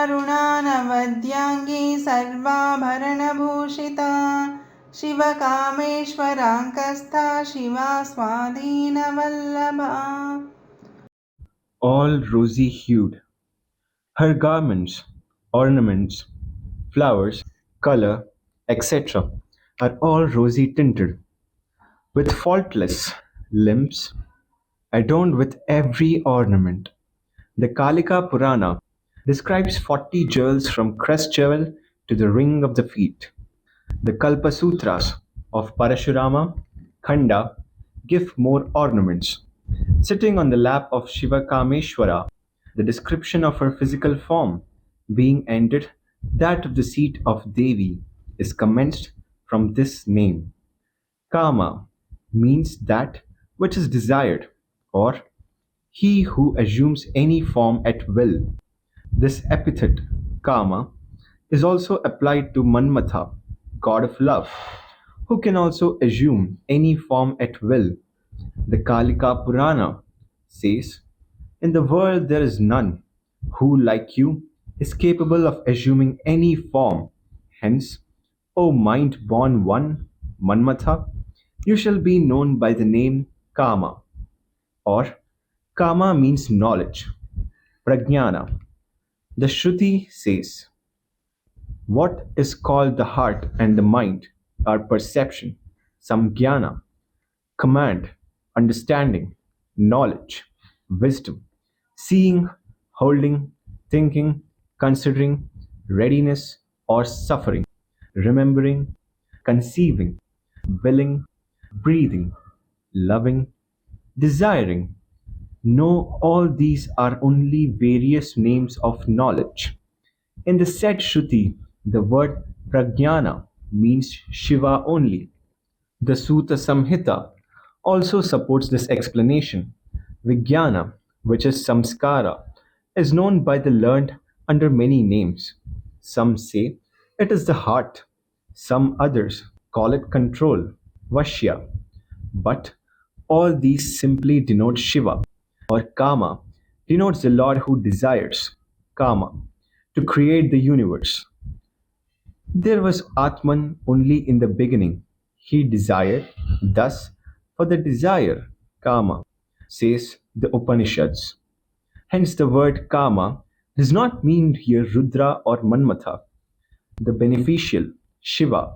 रुणानवद्यांगी सर्वाभरणभूषिता शिवकामेश्वराङ्कस्था Shiva स्वाधीनवल्लभा. All rosy-hued. Her garments, ornaments, flowers, color, etc. are all rosy-tinted, with faultless limbs, adorned with every ornament. The Kalika Purana describes 40 jewels from crest jewel to the ring of the feet. The Kalpa Sutras of Parashurama Khanda give more ornaments. Sitting on the lap of Shiva Kameshwara, the description of her physical form being ended, that of the seat of Devi is commenced from this name. Kama means that which is desired, or he who assumes any form at will. This epithet, Kama, is also applied to Manmatha, god of love, who can also assume any form at will. The Kalika Purana says, in the world there is none who, like you, is capable of assuming any form. Hence, O mind-born one, Manmatha, you shall be known by the name Kama, or Kama means knowledge, Prajnana. The Shruti says, what is called the heart and the mind are perception, samjnana, command, understanding, knowledge, wisdom, seeing, holding, thinking, considering, readiness or suffering, remembering, conceiving, willing, breathing, loving, desiring. No, all these are only various names of knowledge. In the said Shruti, the word Prajnana means Shiva only. The Sutta Samhita also supports this explanation. Vijnana, which is samskara, is known by the learned under many names. Some say it is the heart, some others call it control, Vashya. But all these simply denote Shiva, or Kama denotes the Lord who desires, Kama, to create the universe. There was Atman only in the beginning. He desired, thus, for the desire, Kama, says the Upanishads. Hence, the word Kama does not mean here Rudra or Manmatha. The beneficial, Shiva,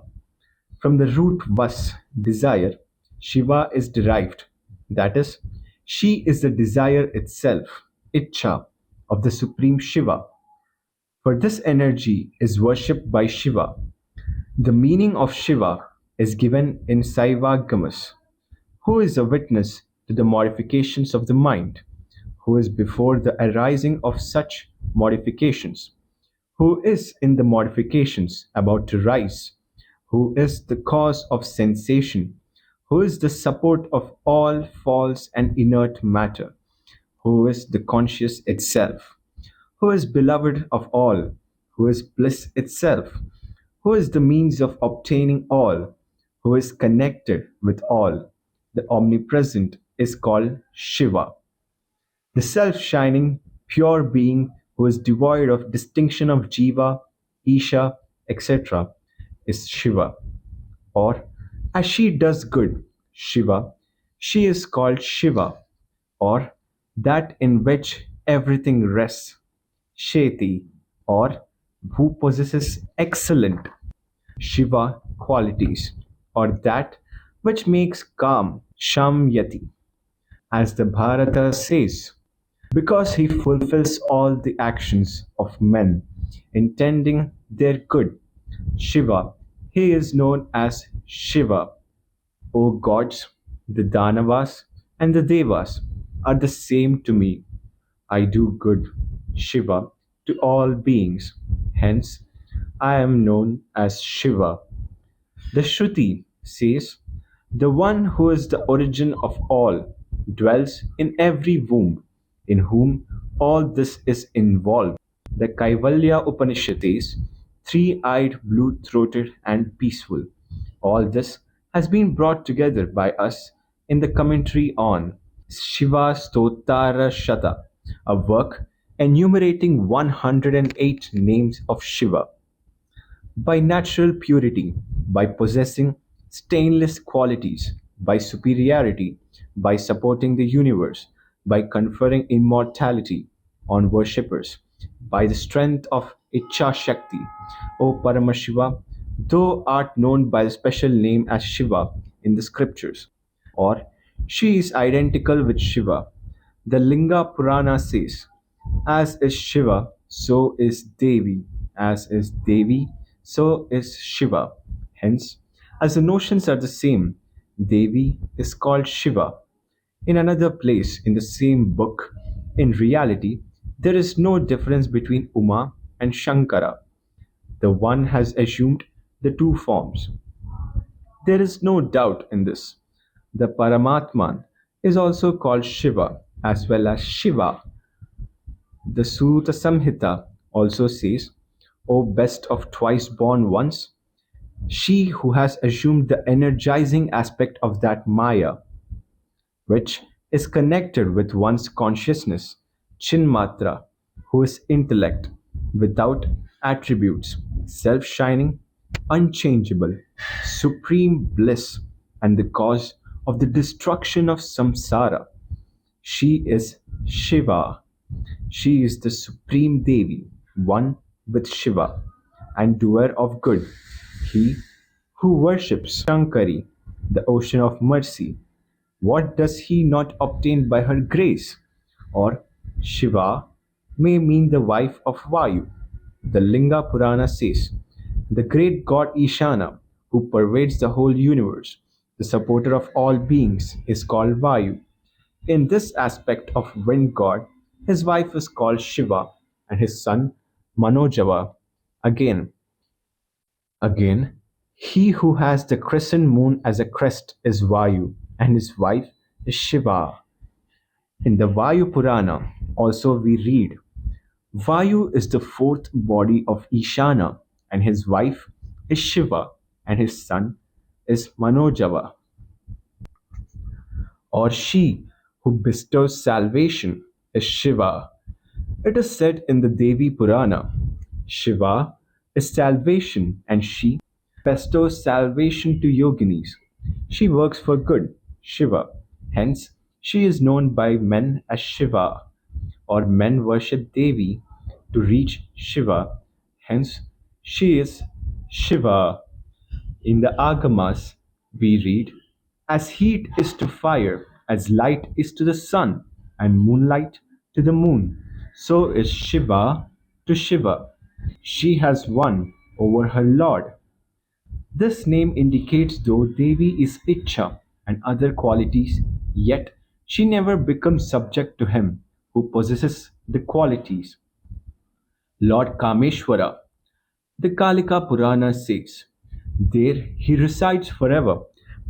from the root vas, desire, Shiva is derived. That is, she is the desire itself, Ichha, of the Supreme Shiva. For this energy is worshipped by Shiva. The meaning of Shiva is given in Saivagamas, who is a witness to the modifications of the mind, who is before the arising of such modifications, who is in the modifications about to rise, who is the cause of sensation, who is the support of all false and inert matter, who is the conscious itself, who is beloved of all, who is bliss itself, who is the means of obtaining all, who is connected with all. The omnipresent is called Shiva. The self-shining, pure being who is devoid of distinction of Jiva, Isha, etc. is Shiva. Or, as she does good, Shiva, she is called Shiva, or that in which everything rests, Sheti, or who possesses excellent Shiva qualities, or that which makes calm, Shamyati, as the Bharata says, because he fulfills all the actions of men, intending their good. Shiva, he is known as Shiva. O gods, the Danavas and the Devas are the same to me. I do good, Shiva, to all beings. Hence, I am known as Shiva. The Shruti says, the one who is the origin of all dwells in every womb, in whom all this is involved. The Kaivalya Upanishad is three-eyed, blue-throated, and peaceful. All this has been brought together by us in the commentary on Shiva Stotara Shata, a work enumerating 108 names of Shiva. By natural purity, by possessing stainless qualities, by superiority, by supporting the universe, by conferring immortality on worshippers, by the strength of Icha Shakti, O Paramashiva, thou art known by the special name as Shiva in the scriptures, or she is identical with Shiva. The Linga Purana says, as is Shiva, so is Devi. As is Devi, so is Shiva. Hence, as the notions are the same, Devi is called Shiva. In another place in the same book, in reality, there is no difference between Uma and Shankara. The one has assumed the two forms. There is no doubt in this. The Paramatman is also called Shiva as well as Shiva. The Sutta Samhita also says, O best of twice born ones, she who has assumed the energizing aspect of that Maya, which is connected with one's consciousness, Chinmatra, who is intellect, without attributes, self shining, unchangeable, supreme bliss, and the cause of the destruction of samsara. She is Shiva. She is the supreme Devi, one with Shiva, and doer of good. He who worships Shankari, the ocean of mercy, what does he not obtain by her grace? Or Shiva may mean the wife of Vayu. The Linga Purana says, the great god Ishana, who pervades the whole universe, the supporter of all beings, is called Vayu. In this aspect of wind god, his wife is called Shiva and his son Manojava. Again, again, he who has the crescent moon as a crest is Vayu and his wife is Shiva. In the Vayu Purana, also we read, Vayu is the fourth body of Ishana and his wife is Shiva and his son is Manojava. Or she who bestows salvation is Shiva. It is said in the Devi Purana, Shiva is salvation and she bestows salvation to yoginis. She works for good, Shiva. Hence, she is known by men as Shiva, or men worship Devi to reach Shiva. Hence, she is Shiva. In the Agamas, we read, as heat is to fire, as light is to the sun, and moonlight to the moon, so is Shiva to Shiva. She has won over her lord. This name indicates though Devi is Icha and other qualities, yet she never becomes subject to him who possesses the qualities. Lord Kameshwara, the Kalika Purana says, there he resides forever,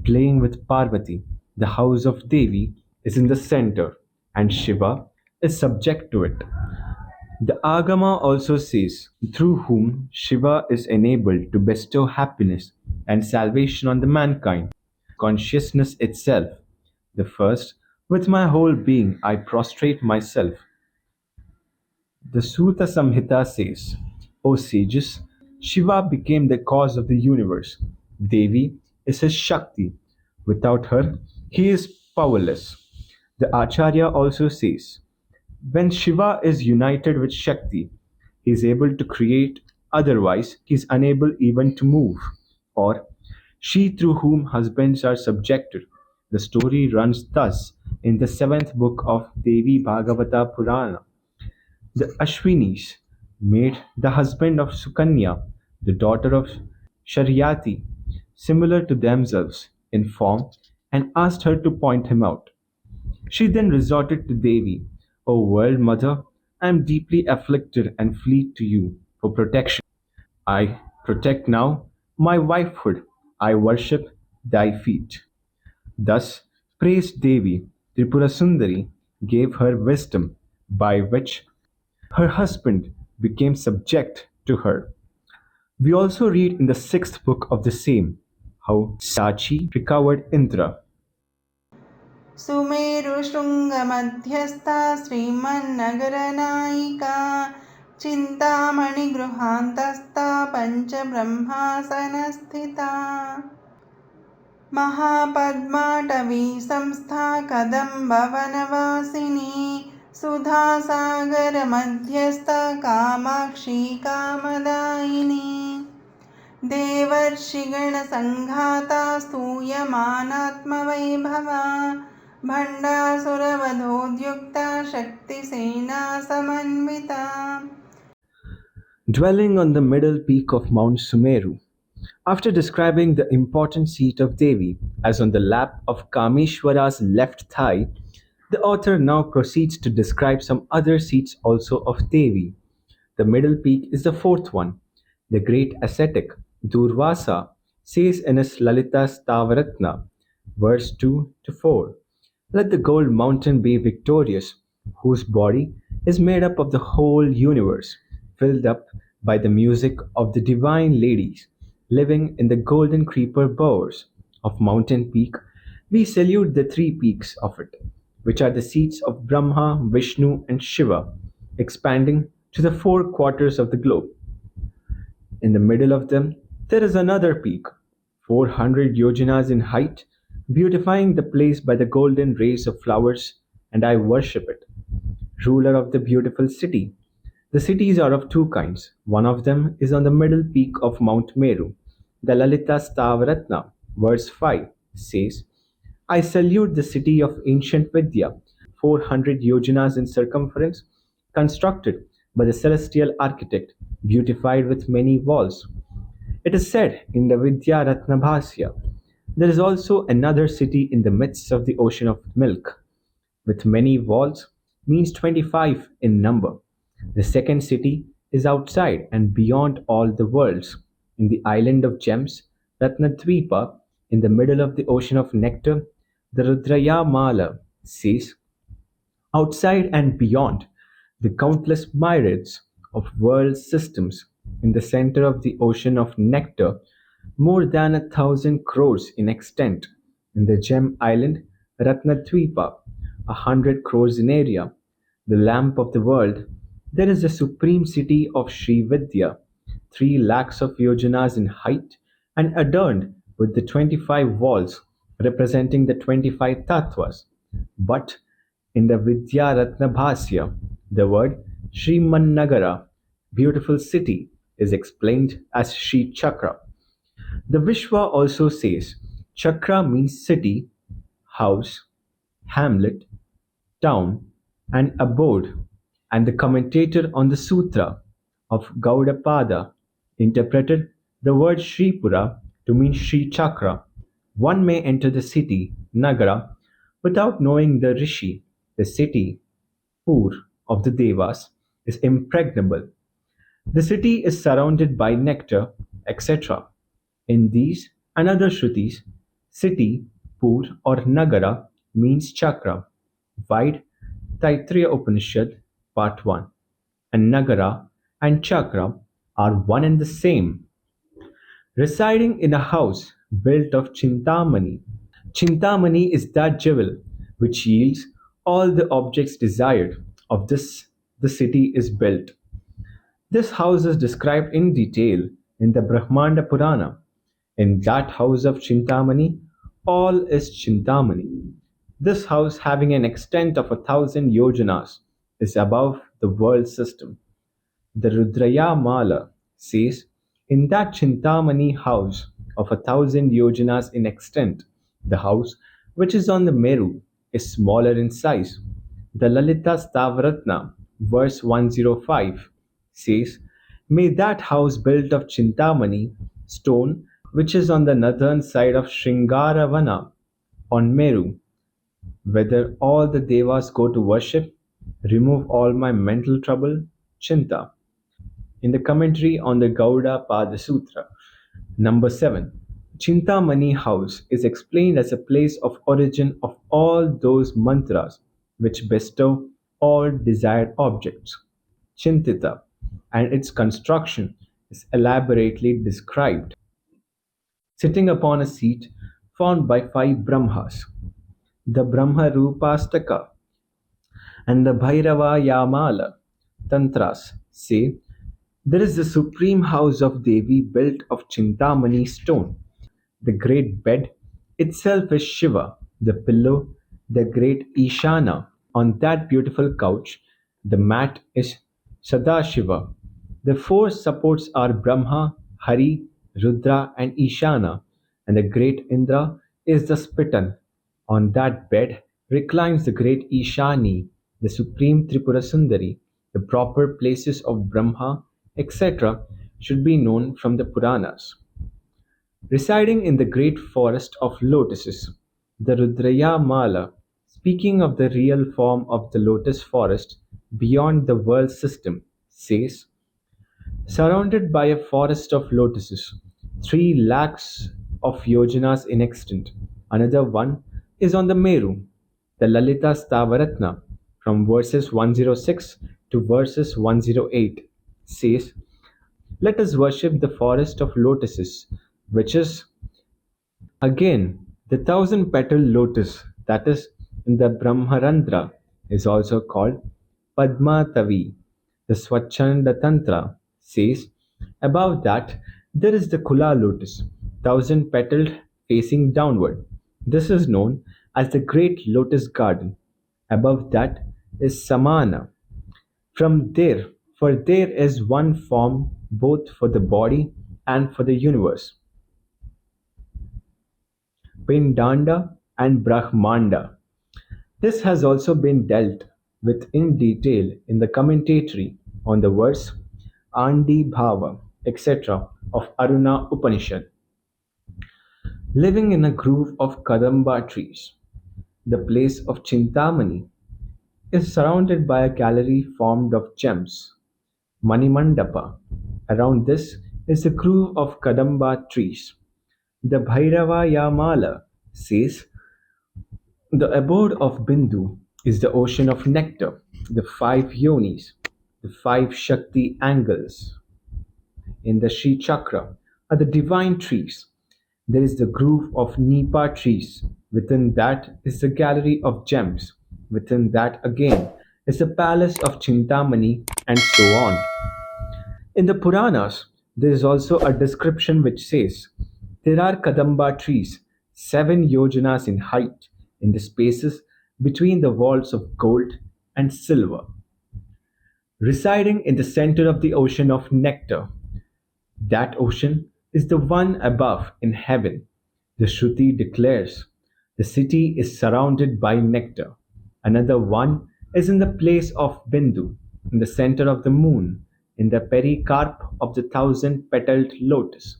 playing with Parvati. The house of Devi is in the center, and Shiva is subject to it. The Agama also says, through whom Shiva is enabled to bestow happiness and salvation on the mankind, consciousness itself. The first, with my whole being I prostrate myself. The Sutta Samhita says, O sages, Shiva became the cause of the universe. Devi is his Shakti. Without her, he is powerless. The Acharya also says, when Shiva is united with Shakti, he is able to create, otherwise, he is unable even to move. Or, she through whom husbands are subjected. The story runs thus in the seventh book of Devi Bhagavata Purana. The Ashwinis made the husband of Sukanya, the daughter of Sharyati, similar to themselves in form and asked her to point him out. She then resorted to Devi, O world mother, I am deeply afflicted and flee to you for protection. I protect now my wifehood. I worship thy feet. Thus praised Devi, Tripurasundari gave her wisdom, by which her husband became subject to her. We also read in the sixth book of the same how Sachi recovered Indra. सुमेरुशृङ्गमध्यस्था श्रीमन्नगरनायिका चिन्तामणिगृहान्तस्था पञ्चब्रह्मासनस्थिता महापद्माटवी संस्था कदम्बवनवासिनी सुधासागरमध्यस्थ कामाक्षी कामदायिनी देवर्षिगणसङ्घाता स्तूयमानात्मवैभवा भण्डासुरवधोद्युक्ता शक्तिसेना समन्विता Dwelling on the middle peak of Mount Sumeru. After describing the important seat of Devi as on the lap of Kameshwara's left thigh, the author now proceeds to describe some other seats also of Devi. The middle peak is the fourth one. The great ascetic Durvasa says in his Lalita Stavaratna, verse 2 to 4, let the gold mountain be victorious, whose body is made up of the whole universe, filled up by the music of the divine ladies, living in the golden creeper bowers of mountain peak. We salute the three peaks of it, which are the seats of Brahma, Vishnu, and Shiva, expanding to the four quarters of the globe. In the middle of them, there is another peak, 400 yojanas in height, beautifying the place by the golden rays of flowers, and I worship it. Ruler of the beautiful city. The cities are of two kinds. One of them is on the middle peak of Mount Meru. The Lalita Stavaratna, verse 5, says, I salute the city of ancient Vidya, 400 yojanas in circumference, constructed by the celestial architect, beautified with many walls. It is said in the Vidya Ratnabhasya, there is also another city in the midst of the ocean of milk, with many walls, means 25 in number. The second city is outside and beyond all the worlds, in the island of gems, Ratnadvipa, in the middle of the ocean of nectar. The Rudrayamala says, outside and beyond the countless myriads of world systems, in the center of the ocean of nectar, more than 1,000 crores in extent, in the gem island Ratnadvipa, 100 crores in area, the lamp of the world, there is the supreme city of Sri Vidya, 3 lakhs of yojanas in height and adorned with the 25 walls representing the 25 tattvas. But in the Vidya Ratnabhasya, the word Srimannagara, beautiful city, is explained as Sri Chakra. The Vishwa also says Chakra means city, house, hamlet, town, and abode, and the commentator on the Sutra of Gaudapada interpreted the word Sripura to mean Sri Chakra. One may enter the city, Nagara, without knowing the Rishi. The city, Pur, of the Devas, is impregnable. The city is surrounded by nectar, etc. In these and other Shrutis, city, Pur, or Nagara means chakra. Vide Taittiriya Upanishad, Part 1. And Nagara and chakra are one and the same. Residing in a house built of Chintamani. Chintamani is that jewel which yields all the objects desired. Of this, the city is built. This house is described in detail in the Brahmanda Purana. In that house of Chintamani, all is Chintamani. This house, having an extent of 1,000 yojanas, is above the world system. The Rudraya Mala says, in that Chintamani house of 1,000 yojanas in extent, the house which is on the Meru is smaller in size. The Lalita Stavaratna, verse 105, says, may that house built of Chintamani stone, which is on the northern side of Shringaravana on Meru, whether all the devas go to worship, remove all my mental trouble, Chinta. In the commentary on the Gauda Pada Sutra, number 7, Chintamani house is explained as a place of origin of all those mantras which bestow all desired objects. Chintita, and its construction is elaborately described. Sitting upon a seat formed by 5 Brahmas, the Brahma Rupastaka, and the Bhairava Yamala Tantras say there is the supreme house of Devi built of Chintamani stone. The great bed itself is Shiva, the pillow, the great Ishana. On that beautiful couch, the mat is Sadashiva. The four supports are Brahma, Hari, Rudra, and Ishana, and the great Indra is the Spitan. On that bed reclines the great Ishani, the supreme Tripurasundari. The proper places of Brahma, etc., should be known from the Puranas. Residing in the great forest of lotuses, the Rudraya Mala, speaking of the real form of the lotus forest beyond the world system, says, surrounded by a forest of lotuses, 3 lakhs of yojanas in extent. Another one is on the Meru, the Lalita Stavaratna, from verses 106 to verses 108, says, let us worship the forest of lotuses, which is again the thousand petal lotus that is in the Brahmarandra is also called Padmatavi. The Swachanda Tantra says above that there is the Kula lotus, thousand petaled facing downward. This is known as the Great Lotus Garden. Above that is Samana. From there, for there is one form both for the body and for the universe. Pindanda and Brahmanda. This has also been dealt with in detail in the commentary on the verse Andi Bhava, etc. of Aruna Upanishad. Living in a grove of Kadamba trees, the place of Chintamani is surrounded by a gallery formed of gems, Manimandapa. Around this is a grove of Kadamba trees. The Bhairava Yamala says the abode of Bindu is the ocean of nectar, the 5 yonis, the 5 Shakti angles in the Sri Chakra are the divine trees. There is the grove of Nipa trees. Within that is the gallery of gems. Within that again is the palace of Chintamani, and so on. In the Puranas, there is also a description which says there are Kadamba trees, 7 yojanas in height, in the spaces between the walls of gold and silver, residing in the center of the ocean of nectar. That ocean is the one above in heaven. The Shruti declares the city is surrounded by nectar. Another one is in the place of Bindu, in the center of the moon, in the pericarp of the thousand petaled lotus.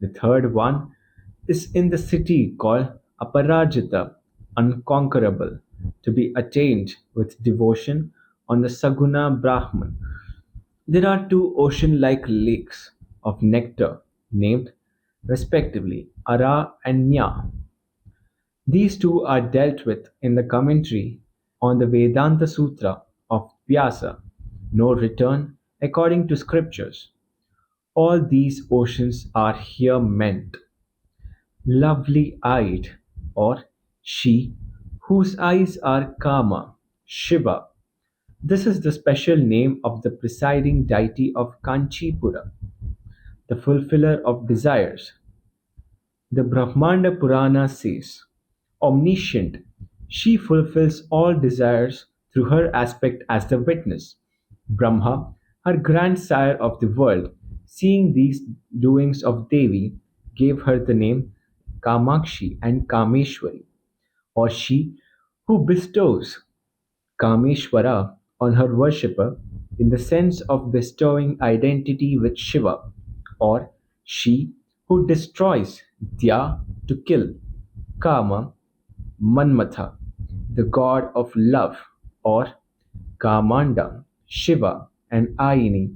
The third one is in the city called Aparajita, unconquerable, to be attained with devotion on the Saguna Brahman. There are 2 ocean-like lakes of nectar named respectively Ara and Nya. These two are dealt with in the commentary on the Vedanta Sutra of Vyasa, no return according to scriptures. All these oceans are here meant. Lovely eyed, or she whose eyes are Kama, Shiva. This is the special name of the presiding deity of Kanchipura, the fulfiller of desires. The Brahmanda Purana says, omniscient, she fulfills all desires through her aspect as the witness. Brahma, her grandsire of the world, seeing these doings of Devi, gave her the name Kamakshi and Kameshwari, or she who bestows Kameshwara on her worshipper in the sense of bestowing identity with Shiva, or she who destroys Dya to kill, Kama, Manmatha, the god of love, or Kamanda, Shiva, and Ayini,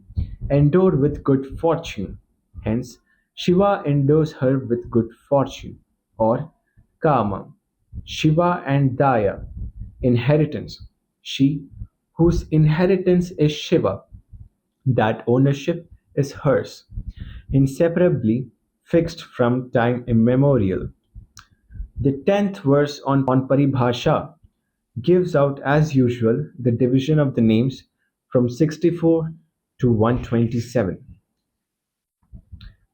endowed with good fortune. Hence, Shiva endows her with good fortune, or Kama, Shiva and Daya, inheritance. She whose inheritance is Shiva, that ownership is hers, inseparably fixed from time immemorial. The 10th verse on Paribhasha gives out, as usual, the division of the names from 64 to 127.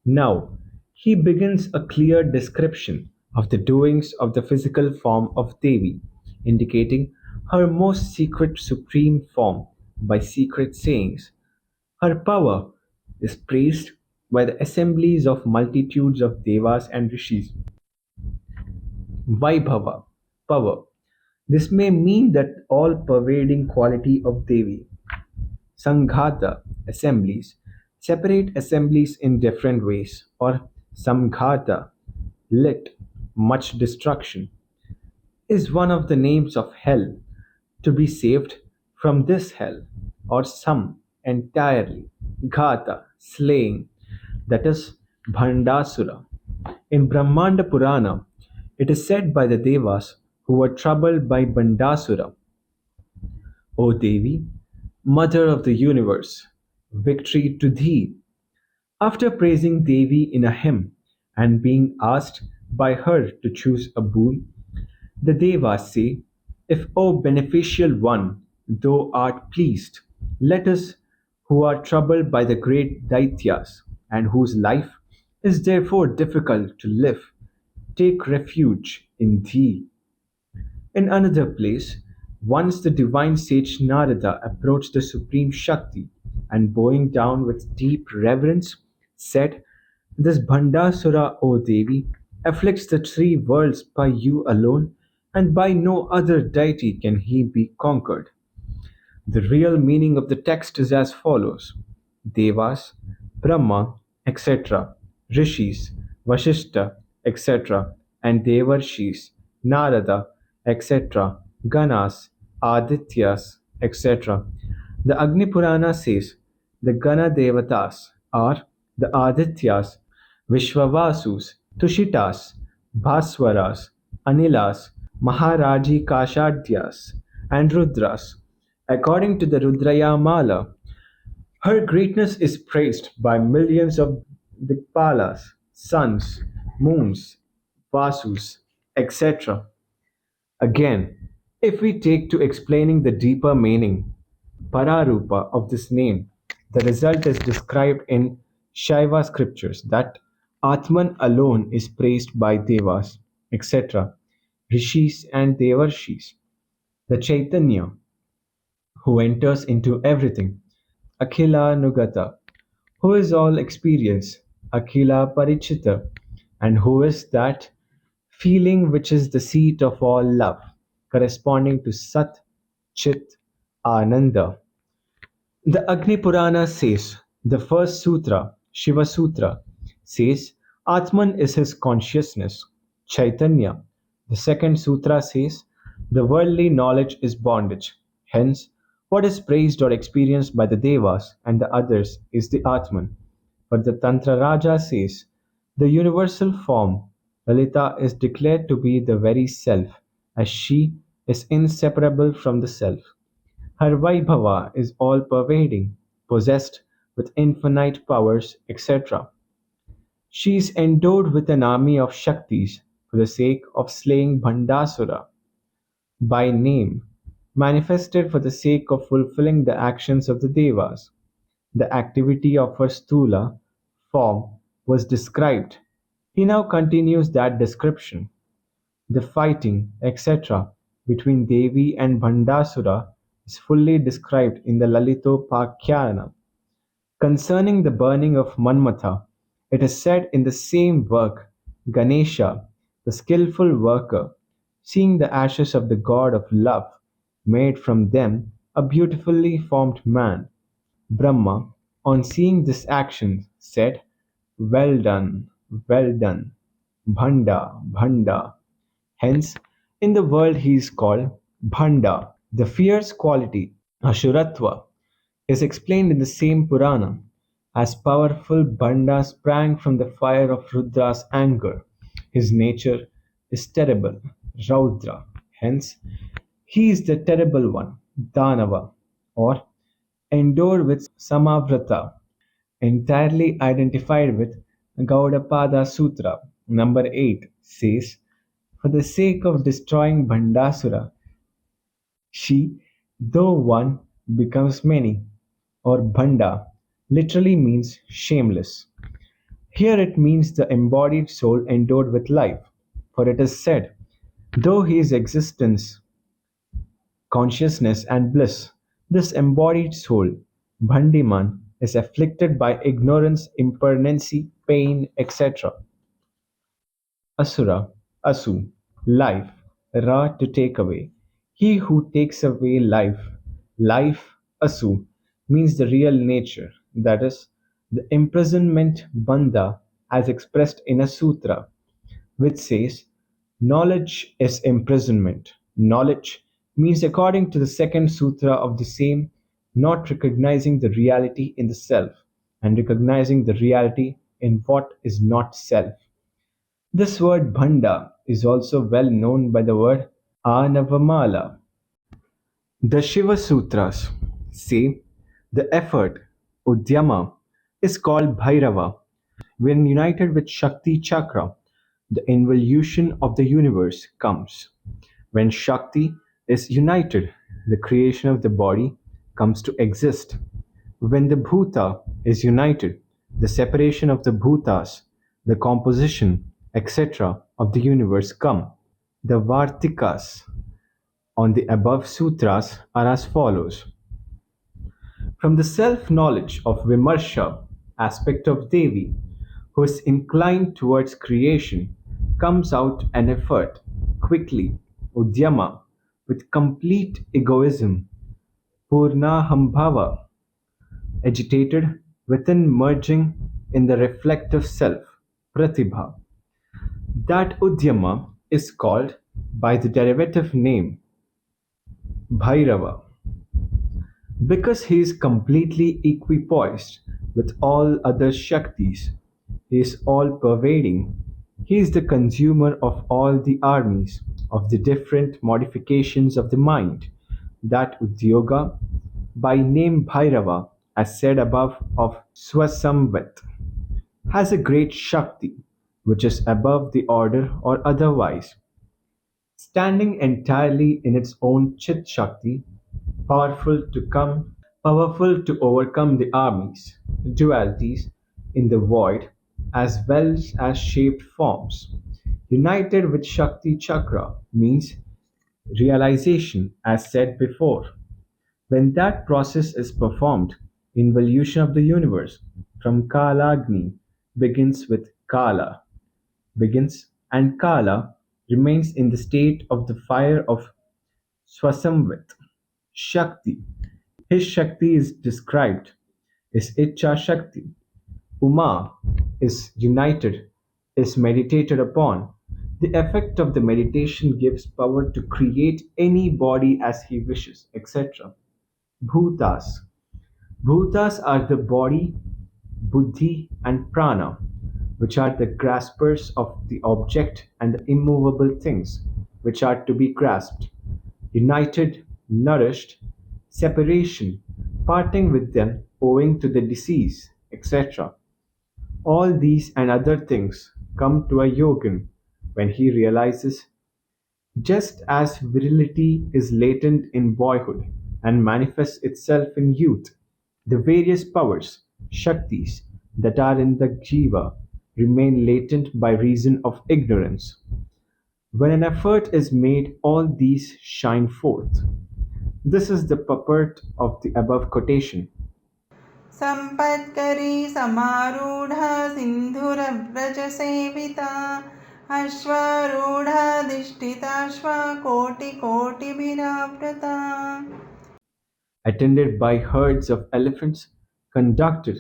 Now, he begins a clear description of the doings of the physical form of Devi, indicating her most secret supreme form by secret sayings. Her power is praised by the assemblies of multitudes of devas and rishis. Vaibhava, power. This may mean that all pervading quality of Devi. Sanghata, assemblies. Separate assemblies in different ways, or Samghata, lit, much destruction, is one of the names of hell, to be saved from this hell, or some entirely. Ghata, slaying, that is Bhandasura. In Brahmanda Purana, it is said by the Devas who were troubled by Bandasura, O Devi, Mother of the universe, victory to thee. After praising Devi in a hymn and being asked by her to choose a boon, the Devas say, if, O beneficial one, thou art pleased, let us who are troubled by the great Daityas and whose life is therefore difficult to live, take refuge in thee. In another place, once the divine sage Narada approached the Supreme Shakti and bowing down with deep reverence said, this Bhandasura, O Devi, afflicts the three worlds by you alone, and by no other deity can he be conquered. The real meaning of the text is as follows: Devas, Brahma, etc., Rishis, Vashishta, etc., and Devarshis, Narada, etc., Ganas, Adityas, etc. The Agni Purana says the Gana Devatas are the Adityas, Vishwavasus, Tushitas, Bhaswaras, Anilas, Maharaji Kashadyas, and Rudras. According to the Rudrayamala, her greatness is praised by millions of Dikpalas, suns, moons, Vasus, etc. Again, if we take to explaining the deeper meaning, Pararupa of this name, the result is described in Shaiva scriptures that Atman alone is praised by Devas, etc., Rishis and Devarshis. The Chaitanya, who enters into everything, Akhila Nugata, who is all experience, Akhila Parichita, and who is that feeling which is the seat of all love, corresponding to Sat, Chit, Ananda. The Agni Purana says, the first sutra, Shiva Sutra, says Atman is his consciousness, Chaitanya. The second sutra says the worldly knowledge is bondage. Hence, what is praised or experienced by the Devas and the others is the Atman. But the Tantra Raja says the universal form, Lalita, is declared to be the very self, as she is inseparable from the self. Her Vaibhava is all pervading, possessed with infinite powers, etc. She is endowed with an army of Shaktis for the sake of slaying Bhandasura, by name, manifested for the sake of fulfilling the actions of the Devas. The activity of her Stula form was described. He now continues that description. The fighting, etc., between Devi and Bhandasura is fully described in the Lalitopakhyanā. Concerning the burning of Manmatha, it is said in the same work, Ganesha, the skillful worker, seeing the ashes of the god of love, made from them a beautifully formed man. Brahma, on seeing this action, said, well done, well done, Bhanda, Bhanda. Hence, in the world he is called Bhanda. The fierce quality, Ashuratva, is explained in the same Purana as powerful Bhanda sprang from the fire of Rudra's anger. His nature is terrible, Raudra. Hence, he is the terrible one, Danava, or endowed with Samavrata, entirely identified with Gaudapada Sutra number 8 says For the sake of destroying Bhandasura, she, though one, becomes many, or Bhanda, literally means shameless. Here it means the embodied soul endowed with life, for it is said, though he is existence, consciousness, and bliss, this embodied soul, Bhandiman, is afflicted by ignorance, impermanency, pain, etc. Asura, Asu, life, Ra to take away. He who takes away life, life, Asu, means the real nature, that is, the imprisonment bandha as expressed in a sutra, which says, knowledge is imprisonment. Knowledge means, according to the second sutra of the same, not recognizing the reality in the self and recognizing the reality in what is not self. This word Bhanda is also well known by the word Anavamala. The Shiva Sutras say the effort, Udyama, is called Bhairava. When united with Shakti Chakra, the involution of the universe comes. When Shakti is united, the creation of the body comes to exist. When the Bhuta is united, the separation of the Bhutas, the composition, etc. of the universe come. The Vartikas on the above sutras are as follows. From the self-knowledge of Vimarsha, aspect of Devi, who is inclined towards creation, comes out an effort, quickly, Udyama, with complete egoism, Purnahambhava, agitated within merging in the reflective self, Pratibha. That Udyama is called by the derivative name Bhairava. Because he is completely equipoised with all other Shaktis, he is all pervading, he is the consumer of all the armies of the different modifications of the mind. That Udyoga, by name Bhairava, as said above of Swasamvat, has a great Shakti, which is above the order or otherwise, standing entirely in its own Chit Shakti, powerful to come powerful to overcome the armies, dualities in the void, as well as shaped forms. United with Shakti Chakra means realization, as said before. When that process is performed, involution of the universe from Kalagni begins with Kala, begins and Kala remains in the state of the fire of Swasamvit. Shakti. His Shakti is described is Icha Shakti. Uma is united, is meditated upon. The effect of the meditation gives power to create any body as he wishes, etc. Bhutas. Bhutas are the body, buddhi, and prana, which are the graspers of the object and the immovable things which are to be grasped. United, nourished, separation, parting with them owing to the disease, etc. All these and other things come to a yogin when he realizes just as virility is latent in boyhood and manifests itself in youth, the various powers, shaktis, that are in the jiva remain latent by reason of ignorance. When an effort is made, all these shine forth. This is the purport of the above quotation. सम्पत्करी समारूढा सिन्धुरव्रजसेविता अश्वारूढाधिष्ठिताश्वा कोटिकोटिभिरावृता Attended by herds of elephants, conducted.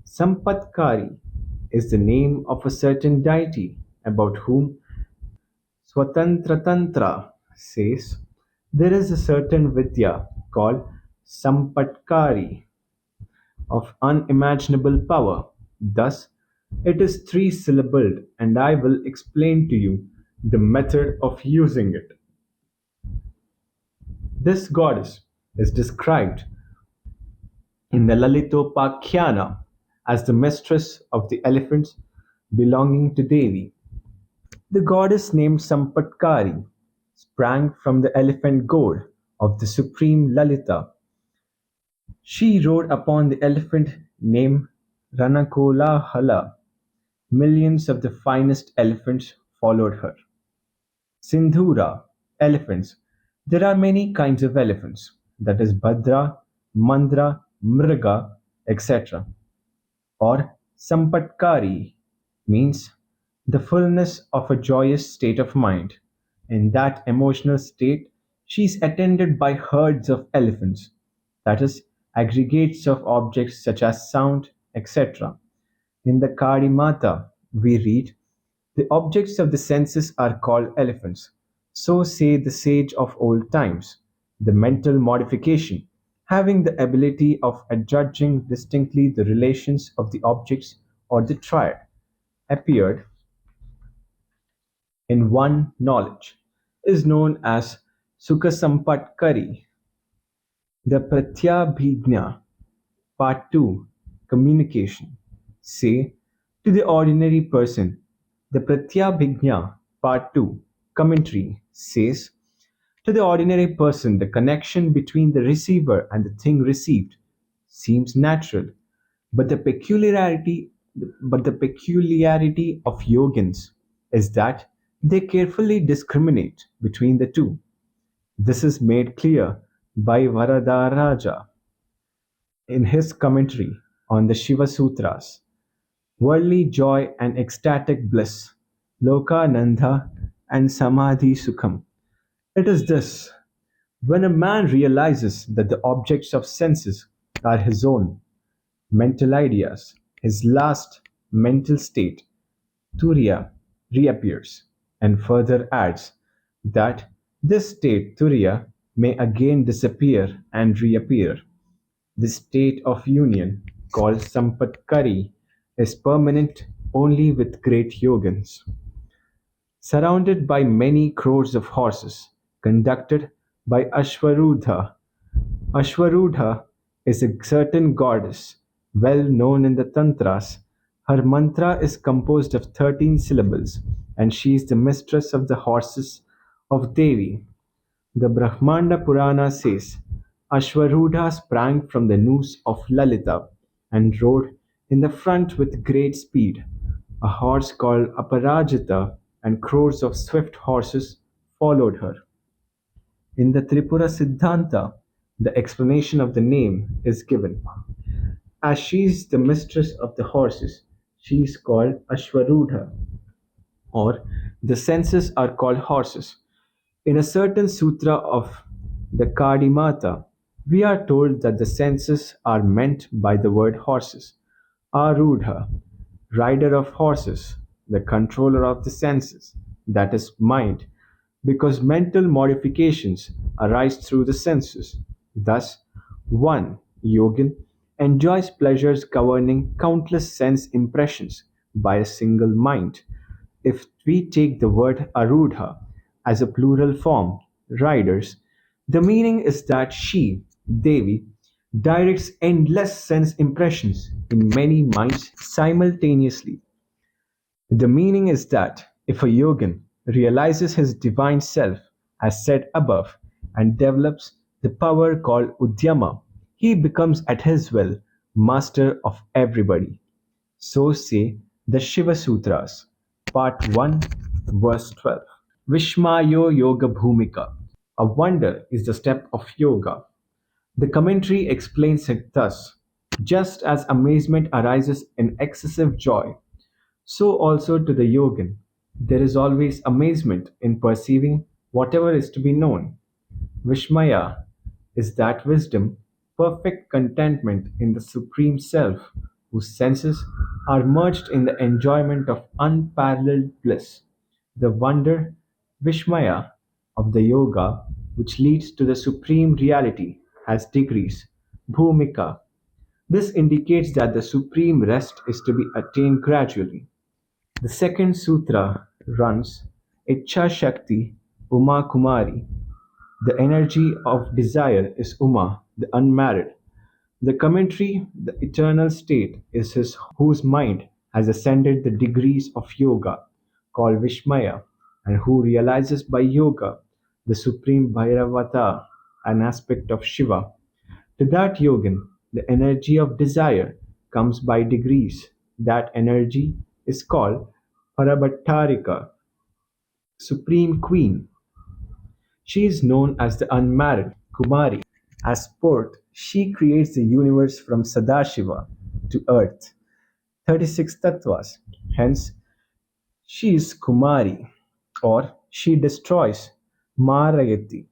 Sampatkari is the name of a certain deity about whom Swatantra Tantra says there is a certain Vidya called Sampatkari of unimaginable power. Thus, it is three syllabled, and I will explain to you the method of using it. This goddess is described in the Lalitopakhyaana as the mistress of the elephants belonging to Devi. The goddess named Sampatkari sprang from the elephant god of the supreme Lalita. She rode upon the elephant named Ranakolahala. Millions of the finest elephants followed her. Sindhura, elephants. There are many kinds of elephants, that is Bhadra, Mandra, Mriga, etc. Or Sampatkari means the fullness of a joyous state of mind. In that emotional state, she is attended by herds of elephants, that is, aggregates of objects such as sound, etc. In the Kali Mata, we read, the objects of the senses are called elephants. So say the sage of old times. The mental modification, having the ability of adjudging distinctly the relations of the objects or the triad, appeared in one knowledge, is known as Sukhasampatkari. The Pratyabhijna Part 2, Communication. Say to the ordinary person, the Pratyabhijna Part 2, Commentary says to the ordinary person the connection between the receiver and the thing received seems natural, but the peculiarity of yogins is that they carefully discriminate between the two. This is made clear by Varadaraja in his commentary on the Shiva Sutras. Worldly joy and ecstatic bliss, Lokananda and Samadhi Sukham. It is this: when a man realizes that the objects of senses are his own mental ideas, his last mental state, Turiya, reappears, and further adds that this state, Turiya, may again disappear and reappear. This state of union, called Sampatkari, is permanent only with great yogins. Surrounded by many crores of horses, conducted by Ashwarudha. Ashwarudha is a certain goddess, well known in the Tantras. Her mantra is composed of 13 syllables, and she is the mistress of the horses of Devi. The Brahmanda Purana says Ashwarudha sprang from the noose of Lalita and rode in the front with great speed. A horse called Aparajita and crores of swift horses followed her. In the Tripura Siddhanta, the explanation of the name is given. As she is the mistress of the horses, she is called Ashwarudha, or the senses are called horses. In a certain sutra of the Kadimata, we are told that the senses are meant by the word horses. Arudha, rider of horses, the controller of the senses, that is, mind, because mental modifications arise through the senses. Thus, one yogin enjoys pleasures governing countless sense impressions by a single mind. If we take the word arudha as a plural form, riders, the meaning is that she, Devi, directs endless sense impressions in many minds simultaneously. The meaning is that if a yogin realizes his divine self, as said above, and develops the power called Udyama, he becomes at his will master of everybody. So say the Shiva Sutras, Part 1, Verse 12. Vishmayo Yoga Bhumika. A wonder is the step of yoga. The commentary explains it thus: just as amazement arises in excessive joy, so also to the yogin, there is always amazement in perceiving whatever is to be known. Vishmaya is that wisdom, perfect contentment in the Supreme Self, whose senses are merged in the enjoyment of unparalleled bliss. The wonder, Vishmaya, of the yoga, which leads to the Supreme Reality, has degrees. Bhumika. This indicates that the supreme rest is to be attained gradually. The second sutra runs Ichha Shakti Uma Kumari. The energy of desire is Uma, the unmarried. The commentary, the eternal state, is his whose mind has ascended the degrees of yoga, called Vishmaya. and who realizes by yoga the supreme Bhairavata, an aspect of Shiva. To that yogin, the energy of desire comes by degrees. That energy is called Parabhattarika, Supreme Queen. She is known as the unmarried Kumari. As sport, she creates the universe from Sadashiva to earth, 36 tattvas. Hence, she is Kumari, or she destroys Marayati,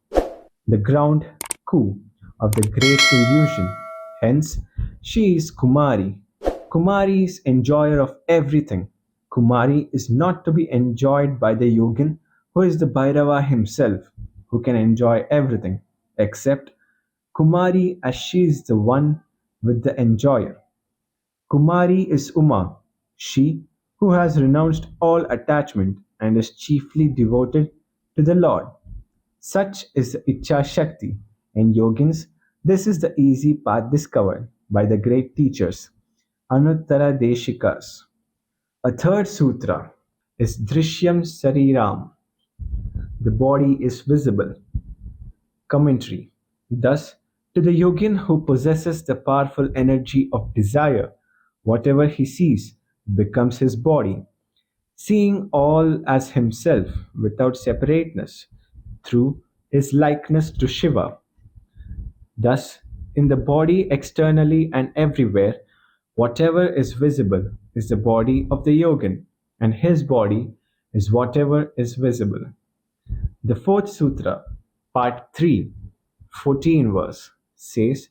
the ground coup of the great illusion. Hence, she is Kumari. Kumari is enjoyer of everything. Kumari is not to be enjoyed by the yogin who is the Bhairava himself, who can enjoy everything, except Kumari as she is the one with the enjoyer. Kumari is Uma, she who has renounced all attachment and is chiefly devoted to the Lord. Such is the Icha Shakti. In yogins, this is the easy path discovered by the great teachers, Anuttara Deshikas. A third sutra is Drishyam Sariram. The body is visible. Commentary. Thus, to the yogin who possesses the powerful energy of desire, whatever he sees becomes his body, seeing all as himself without separateness through his likeness to Shiva. Thus, in the body externally and everywhere, whatever is visible is the body of the yogin, and his body is whatever is visible. The fourth sutra, part 3, 14 verse, says,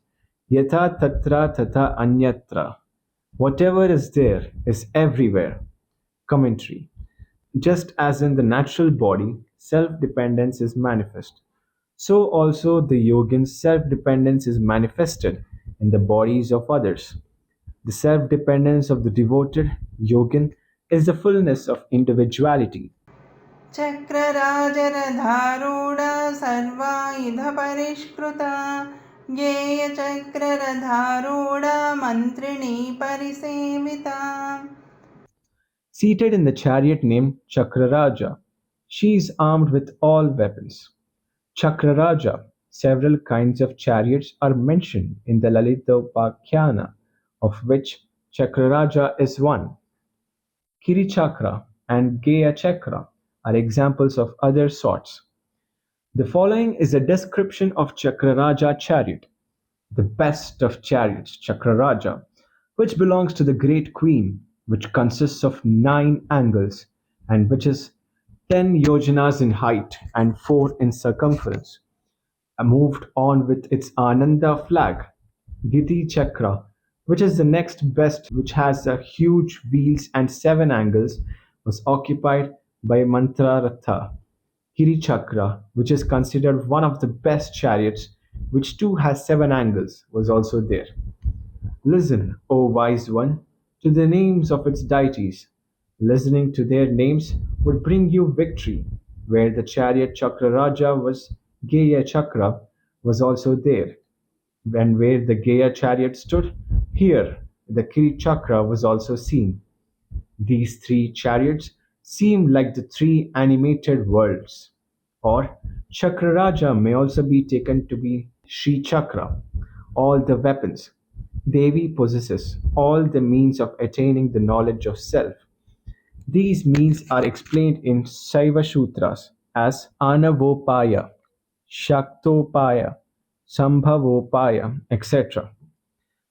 Yatha tatra tata anyatra. Whatever is there is everywhere. Commentary. Just as in the natural body, self dependence is manifest, so also the yogin's self dependence is manifested in the bodies of others. The self dependence of the devoted yogin is the fullness of individuality. चक्रराजरधारूढा सर्वायुधपरिष्कृता ज्ञेयचक्ररधारूढा मन्त्रिणी परिसेविता. Seated in the chariot named Chakraraja, she is armed with all weapons. Chakraraja, several kinds of chariots are mentioned in the Lalitopakhyaana, of which Chakraraja is one. Kirichakra and Geya Chakra are examples of other sorts. The following is a description of Chakraraja chariot, the best of chariots, Chakraraja, which belongs to the great queen, which consists of 9 angles and which is 10 yojanas in height and 4 in circumference. Moved on with its Ananda flag, Diti Chakra, which is the next best, which has a huge wheels and 7 angles, was occupied by Mantraratha. Kiri Chakra, which is considered one of the best chariots, which too has 7 angles, was also there. Listen, O wise one, to the names of its deities. Listening to their names would bring you victory. Where the chariot Chakraraja was, Geya Chakra was also there. And where the Geya chariot stood, here the Kiri Chakra was also seen. These 3 chariots seem like the 3 animated worlds. Or Chakraraja may also be taken to be Sri Chakra, all the weapons. Devi possesses all the means of attaining the knowledge of self. These means are explained in Shaiva Sutras as Anavopaya, Shaktopaya, Sambhavopaya, etc.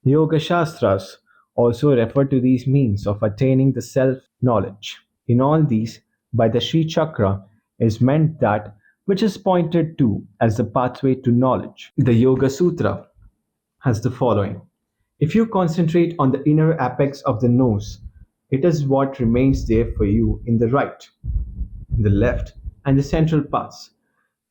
Yoga Shastras also refer to these means of attaining the self knowledge. In all these, by the Sri Chakra is meant that which is pointed to as the pathway to knowledge. The Yoga Sutra has the following. If you concentrate on the inner apex of the nose, it is what remains there for you in the right, the left, and the central parts.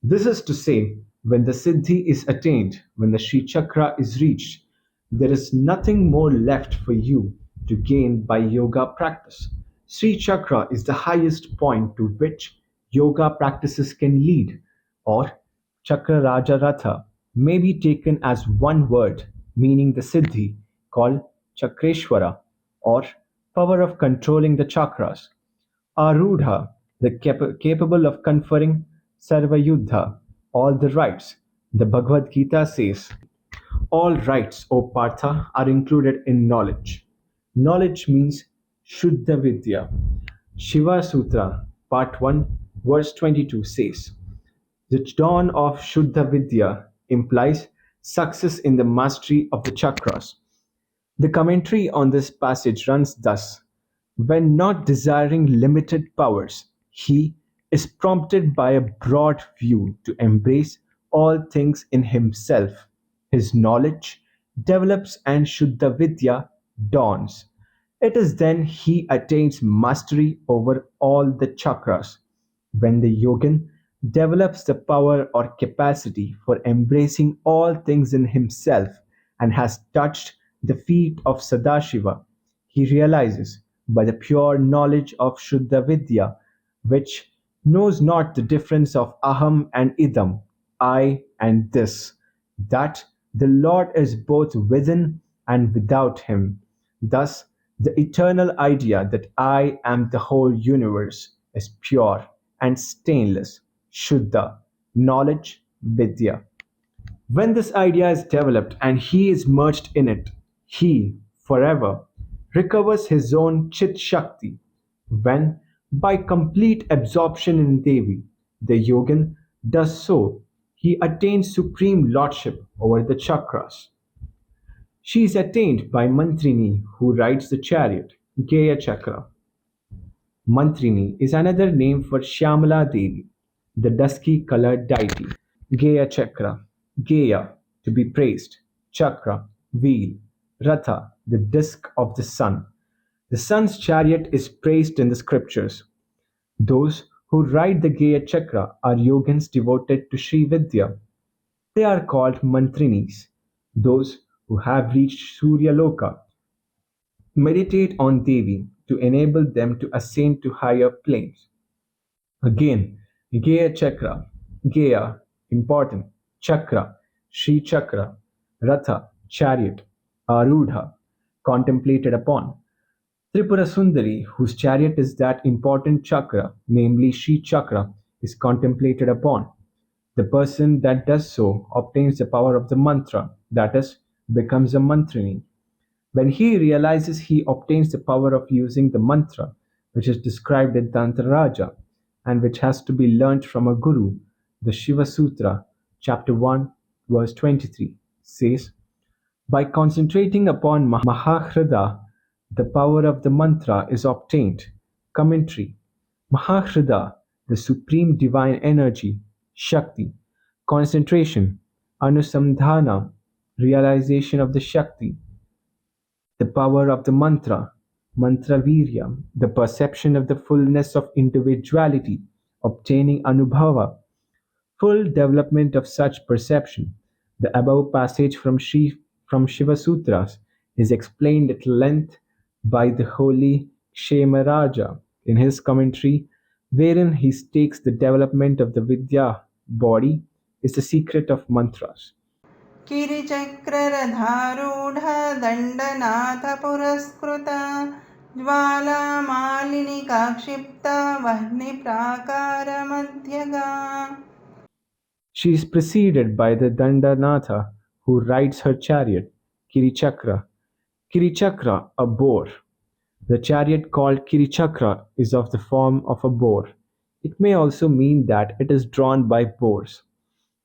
This is to say, when the Siddhi is attained, when the Sri Chakra is reached, there is nothing more left for you to gain by yoga practice. Sri Chakra is the highest point to which yoga practices can lead, or Chakra Raja Ratha may be taken as one word meaning the Siddhi called Chakreshwara or power of controlling the chakras. Arudha capable of conferring Sarva Yuddha, all the rights. The Bhagavad Gita says, all rights, O Partha, are included in knowledge. Knowledge means Shuddha Vidya. Shiva Sutra, Part 1, verse 22 says, the dawn of Shuddha Vidya implies success in the mastery of the chakras. The commentary on this passage runs thus: when not desiring limited powers, he is prompted by a broad view to embrace all things in himself. His knowledge develops and Shuddha Vidya dawns. It is then he attains mastery over all the chakras. When the yogin develops the power or capacity for embracing all things in himself and has touched the feet of Sadashiva, he realizes by the pure knowledge of Shuddha Vidya, which knows not the difference of Aham and Idam, I and this, that the Lord is both within and without him. Thus, the eternal idea that I am the whole universe is pure and stainless, Shuddha, knowledge, Vidya. When this idea is developed and he is merged in it, he, forever, recovers his own Chit Shakti. When, by complete absorption in Devi, the yogin does so, he attains supreme lordship over the chakras. She is attained by Mantrini, who rides the chariot, Geya Chakra. Mantrini is another name for Shyamala Devi, the dusky colored deity. Geya Chakra, Geya, to be praised, Chakra, wheel, Ratha, the disk of the sun. The sun's chariot is praised in the scriptures. Those who ride the Geya Chakra are yogins devoted to Sri Vidya. They are called Mantrinis. Those who have reached Surya Loka meditate on Devi to enable them to ascend to higher planes. Again, Geya Chakra, Geya, important, Chakra, Sri Chakra, Ratha, chariot, Arudha, contemplated upon. Tripurasundari, whose chariot is that important chakra, namely Sri Chakra, is contemplated upon. The person that does so obtains the power of the mantra, that is, becomes a mantrini. When he realizes he obtains the power of using the mantra, which is described in Tantra Raja, and which has to be learnt from a guru, the Shiva Sutra, chapter 1, verse 23, says, by concentrating upon Mahahrida, the power of the mantra is obtained. Commentary: Mahahrida, the supreme divine energy, Shakti, concentration, Anusamdhana, realization of the Shakti, the power of the mantra, Mantravirya, the perception of the fullness of individuality, obtaining Anubhava, full development of such perception. The above passage from Shiva Sutras is explained at length by the holy Kshemaraja in his commentary, wherein he states the development of the Vidya body is the secret of mantras. किरिचक्ररधारूढा दण्डनाथ पुरस्कृता ज्वालामालिनिका क्षिप्ता वह्निप्राकारमध्यगा. She is preceded by the Dandanatha who rides her chariot, Kirichakra. Kirichakra, a boar. The chariot called Kirichakra is of the form of a boar. It may also mean that it is drawn by boars.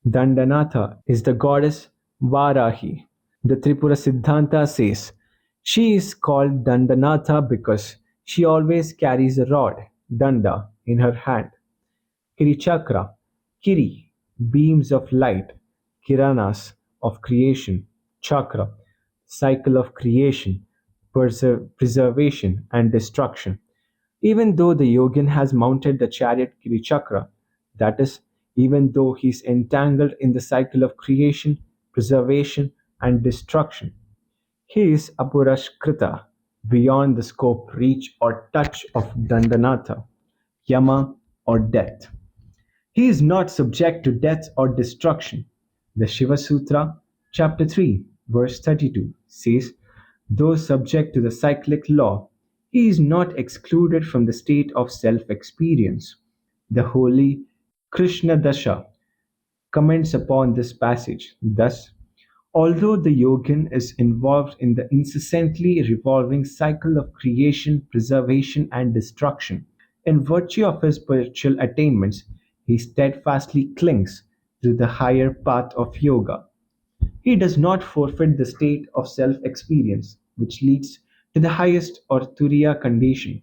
Dandanatha is the goddess Varahi. The Tripura Siddhanta says she is called Dandanatha because she always carries a rod, Danda, in her hand. Kirichakra, Kiri, beams of light, Kiranas, of creation, Chakra, cycle of creation, preservation, and destruction. Even though the yogin has mounted the chariot Kirichakra, that is, even though he is entangled in the cycle of creation, preservation, and destruction, he is apurashkrita, beyond the scope, reach, or touch of Dandanatha, Yama, or death. He is not subject to death or destruction. The Shiva Sutra, chapter 3, verse 32, says, though subject to the cyclic law, He is not excluded from the state of self experience. The holy Krishna Dasha comments upon this passage. Thus, although the yogin is involved in the incessantly revolving cycle of creation, preservation, and destruction, in virtue of his spiritual attainments, he steadfastly clings to the higher path of yoga. He does not forfeit the state of self experience, which leads to the highest or turiya condition.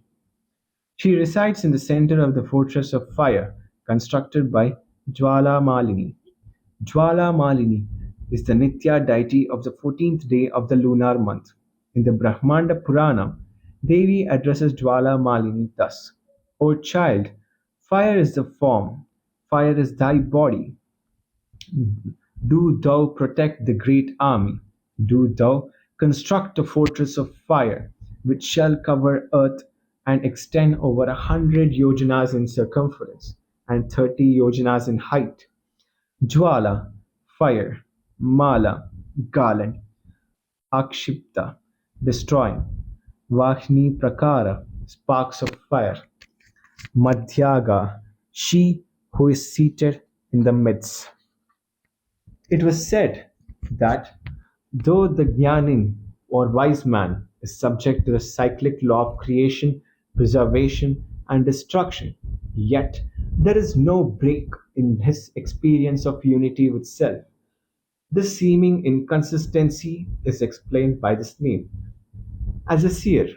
She resides in the center of the fortress of fire constructed by Jwala Malini. Jwala Malini is the Nitya deity of the 14th day of the lunar month. In the Brahmanda Purana, Devi addresses Jwala Malini thus: O child, fire is the form, fire is thy body. Do thou protect the great army. Do thou construct a fortress of fire, which shall cover earth and extend over 100 yojanas in circumference and 30 yojanas in height. Jwala, fire; Mala, garland; Akshipta, destroying; Vahni Prakara, sparks of fire; Madhyaga, she who is seated in the midst. It was said that though the Jnanin or wise man is subject to the cyclic law of creation, preservation, and destruction, yet there is no break in his experience of unity with self. This seeming inconsistency is explained by this name. As a seer,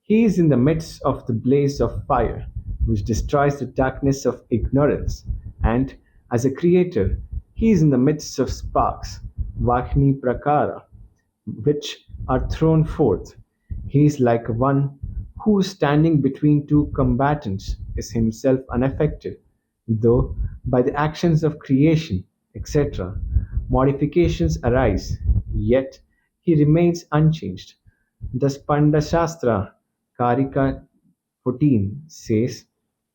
he is in the midst of the blaze of fire, which destroys the darkness of ignorance, and as a creator, he is in the midst of sparks, Vahni Prakara, which are thrown forth. He is like one who, standing between two combatants, is himself unaffected, though by the actions of creation, etc., modifications arise, yet he remains unchanged. The Spanda Shastra, Karika 14, says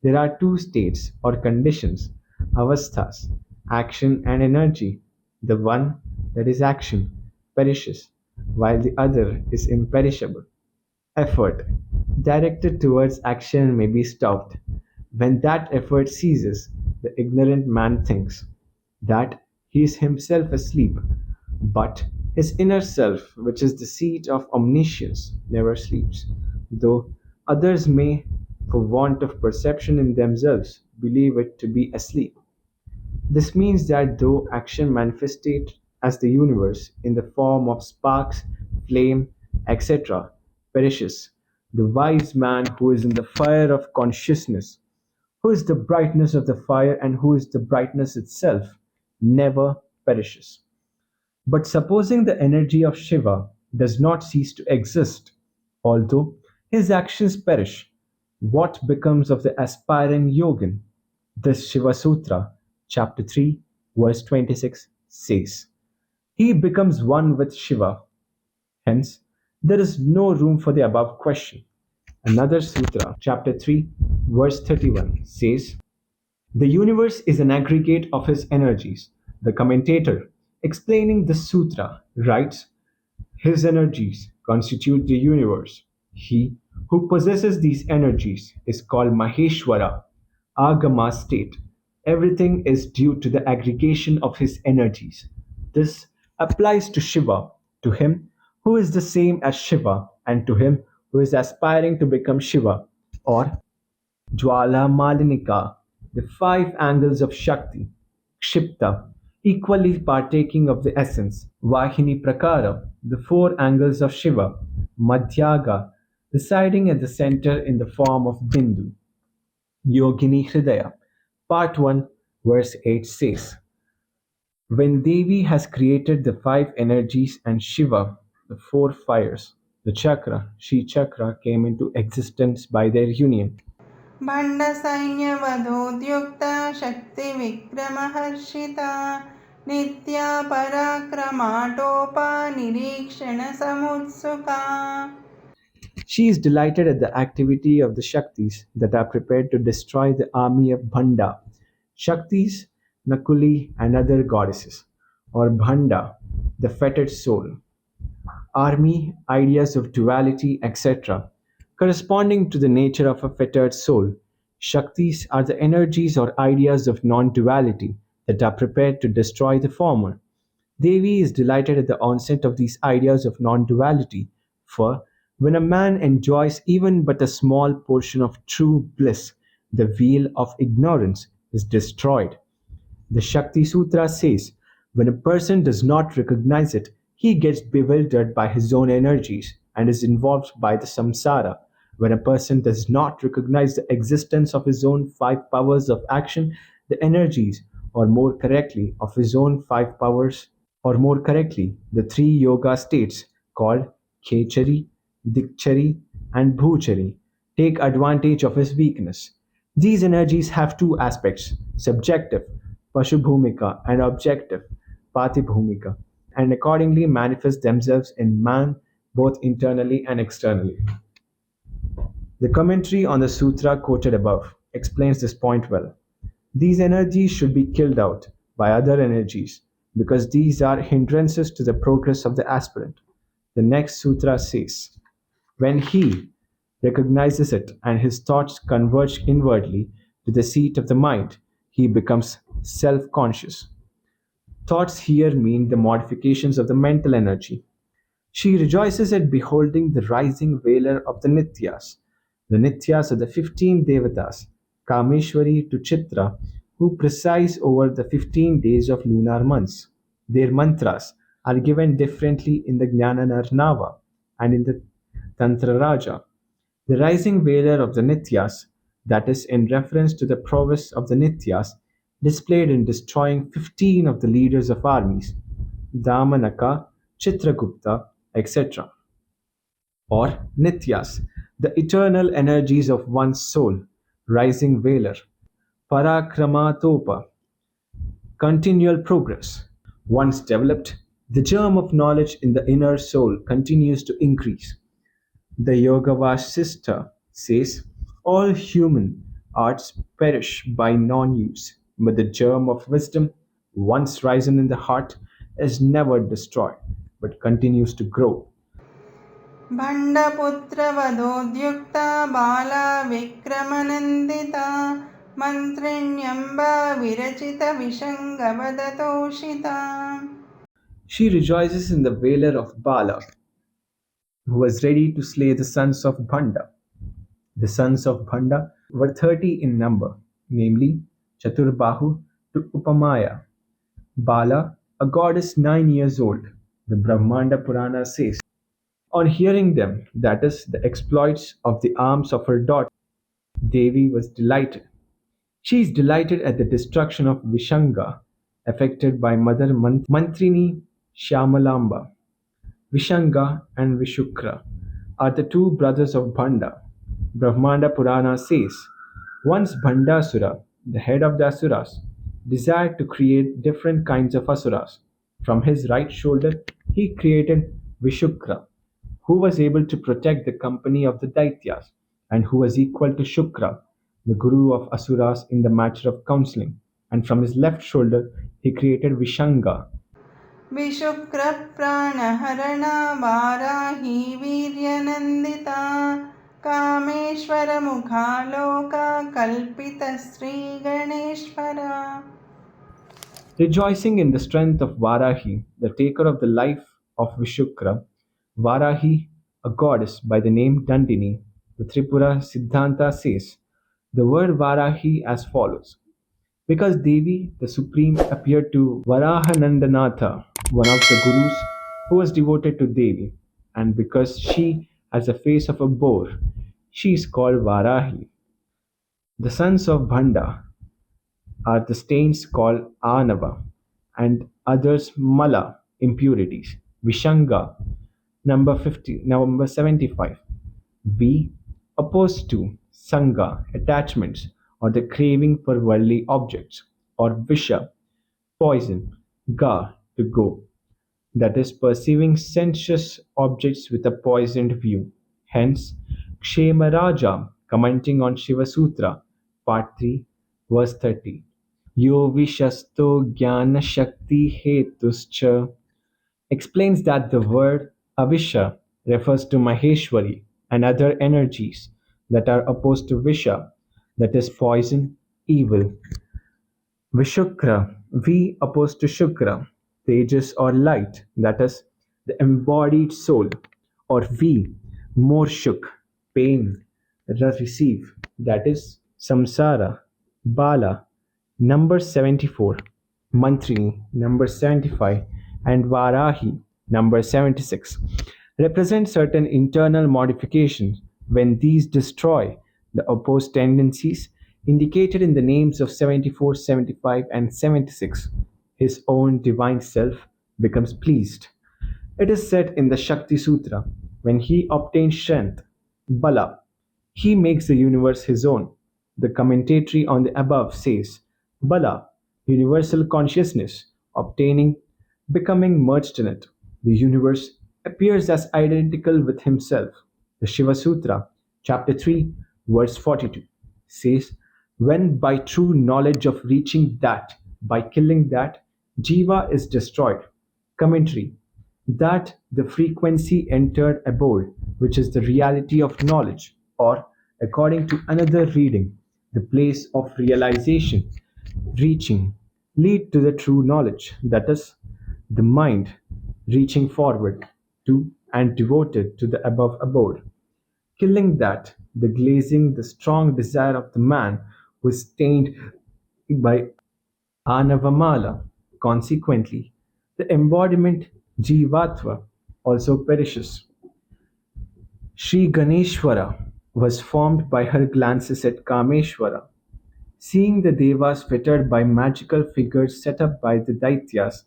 there are two states or conditions, avasthas, action and energy. The one, that is action, perishes, while the other is imperishable. Effort directed towards action may be stopped. When that effort ceases, the ignorant man thinks that he is himself asleep, but his inner self, which is the seat of omniscience, never sleeps, though others may, for want of perception in themselves, believe it to be asleep. This means that though action manifested as the universe in the form of sparks, flame, etc., perishes, the wise man who is in the fire of consciousness, who is the brightness of the fire and who is the brightness itself, never perishes. But supposing the energy of Shiva does not cease to exist, although his actions perish, what becomes of the aspiring yogin? This Shiva Sutra, chapter 3, verse 26 says, he becomes one with Shiva. Hence, there is no room for the above question. Another sutra, chapter 3, verse 31 says, the universe is an aggregate of his energies. The commentator, explaining the sutra, writes, his energies constitute the universe. He who possesses these energies is called Maheshwara, Agama state. Everything is due to the aggregation of his energies. This applies to Shiva, to him who is the same as Shiva, and to him who is aspiring to become Shiva, or Jwala Malinika, the five angles of Shakti, Kshipta, equally partaking of the essence, Vahini Prakara, the four angles of Shiva, Madhyaga, residing at the center in the form of Bindu. Yogini Hridaya, part 1, verse 8 says, when Devi has created the five energies and Shiva, the four fires, the chakra, Shri Chakra, came into existence by their union. भण्डसैन्यवधूद्युक्ता शक्तिविक्रमहर्षिता Nitya पराक्रमाटोपा निरीक्षणसमुत्सुका. She is delighted at the activity of the Shaktis that are prepared to destroy the army of Bhanda. Shaktis, Nakuli, and other goddesses, or Bhanda, the fettered soul. Army, ideas of duality, etc., Corresponding to the nature of a fettered soul, Shaktis are the energies or ideas of non duality that are prepared to destroy the former. Devi is delighted at the onset of these ideas of non duality, for when a man enjoys even but a small portion of true bliss, the veil of ignorance is destroyed. The Shakti Sutra says when a person does not recognize it, he gets bewildered by his own energies and is involved by the samsara. When a person does not recognize the existence of his own five powers of action, the energies, or more correctly, of his own five powers, or more correctly, the three yoga states called Khechari, Dikchari, and Bhuchari, take advantage of his weakness. These energies have two aspects subjective, Pashubhumika, and objective, Patibhumika, and accordingly manifest themselves in man both internally and externally. The commentary on the sutra quoted above explains this point well. These energies should be killed out by other energies because these are hindrances to the progress of the aspirant. The next sutra says, when he recognizes it and his thoughts converge inwardly to the seat of the mind, he becomes self conscious. Thoughts here mean the modifications of the mental energy. She rejoices at beholding the rising valour of the Nityas. The Nityas are the 15 Devatas, Kameshwari to Chitra, who preside over the 15 days of lunar months. Their mantras are given differently in the Jnananarnava and in the Tantra Raja. The rising valour of the Nityas, that is, in reference to the prowess of the Nityas, displayed in destroying 15 of the leaders of armies, Damanaka, Chitragupta, etc., or Nityas, the eternal energies of one's soul, rising valour, Parakrama continual progress. Once developed, the germ of knowledge in the inner soul continues to increase. The Yoga Vasista says, all human arts perish by non use, but the germ of wisdom, once risen in the heart, is never destroyed, but continues to grow. भण्डपुत्रवधोद्युक्ता Bala विक्रमनन्दिता मन्त्रिण्यम्बा विरचितविशङ्गवदतोषिता. She rejoices in the valor of Bala, who was ready to slay the sons of Bhanda. The sons of Bhanda were 30 in number, namely Chaturbahu to Upamaya. Bala, a goddess 9 years old, the Brahmanda Purana says. On hearing them, that is, the exploits of the arms of her daughter, Devi was delighted. She is delighted at the destruction of Vishanga, effected by Mother Mantrini Shyamalamba. Vishanga and Vishukra are the two brothers of Bhanda. Brahmanda Purana says, once Bhandasura, the head of the Asuras, desired to create different kinds of Asuras. From his right shoulder, he created Vishukra, who was able to protect the company of the Daityas and who was equal to Shukra, the guru of Asuras in the matter of counseling. And from his left shoulder, he created Vishanga, विशुक्रप्राणहरणा Varahi वीर्यनन्दिता कामेश्वरमुखा लोका कल्पितश्रीगणेश्वरा. rejoicing in the strength of Varahi, the taker of the life of Vishukra. Varahi, a goddess by the name Dandini, the Tripura Siddhanta says the word Varahi as follows. Because Devi, the Supreme, appeared to Varahanandanatha, one of the Gurus who was devoted to Devi, and because she has the face of a boar, she is called Varahi. The sons of Bhanda are the stains called Anava and others Mala impurities. Vishanga, number 75. V opposed to Sangha, attachments or the craving for worldly objects, or Visha, poison, Ga, to go, that is, perceiving sensuous objects with a poisoned view. Hence, Kshemaraja, commenting on Shiva Sutra, part 3, verse 30. Yo Vishasto Jnana Shakti Hetuscha explains that the word Avisha refers to Maheshwari, and other energies that are opposed to Visha, that is poison, evil. Vishukra, V opposed to Shukra, Tejas or light, that is the embodied soul, or V, more Shuk, pain, receive, that is Samsara, Bala, number 74, Mantrini, number 75, and Varahi, number 76, represent certain internal modifications. When these destroy the opposed tendencies indicated in the names of 74, 75, and 76, his own divine self becomes pleased. It is said in the Shakti Sutra, when he obtains strength, Bala, he makes the universe his own. The commentary on the above says, Bala, universal consciousness, obtaining, becoming merged in it. The universe appears as identical with himself. The Shiva Sutra, chapter 3, verse 42, says, when by true knowledge of reaching that, by killing that, Jiva is destroyed. Commentary, that the frequency entered abode, which is the reality of knowledge, or, according to another reading, the place of realization, reaching, lead to the true knowledge, that is, the mind reaching forward to and devoted to the above abode. Killing that, the glazing, the strong desire of the man was stained by Anavamala. Consequently, the embodiment Jivatva also perishes. Sri Ganeshwara was formed by her glances at Kameshwara. Seeing the Devas fettered by magical figures set up by the Daityas,